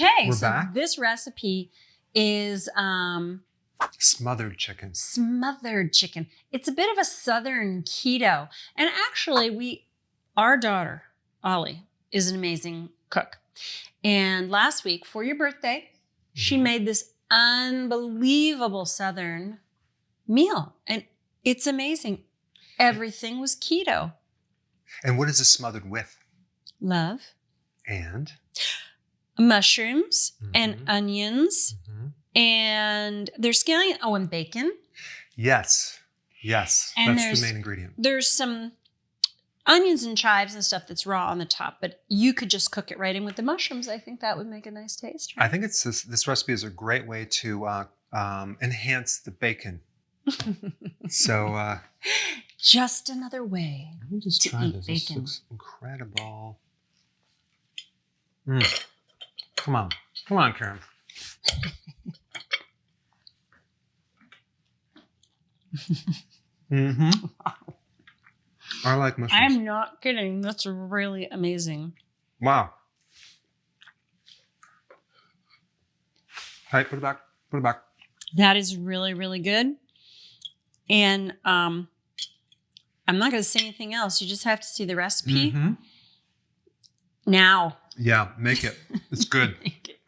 Okay, We're so back. this recipe is Smothered chicken. smothered chicken. It's a bit of a southern keto. And actually, our daughter, Ollie, is an amazing cook. And last week, for your birthday, she made this unbelievable southern meal. And it's amazing. Everything was keto. And what is this smothered with? Love, And? mushrooms, and Mhm. onions, and there's scallion. Oh, and bacon. Yes. Yes. And That's the main ingredient. There's some onions and chives and stuff that's raw on the top, but you could just cook it right in with the mushrooms. I think that would make a nice taste. Right? I think this recipe is a great way to enhance the bacon. So Just another way. let me just to try eat this. This bacon. looks incredible. Come on, Karen. I like mushrooms. I'm not kidding. That's really amazing. Wow. Hey, put it back. Put it back. That is really, really good. And I'm not going to say anything else. You just have to see the recipe now. Yeah, make it. It's good. Make it.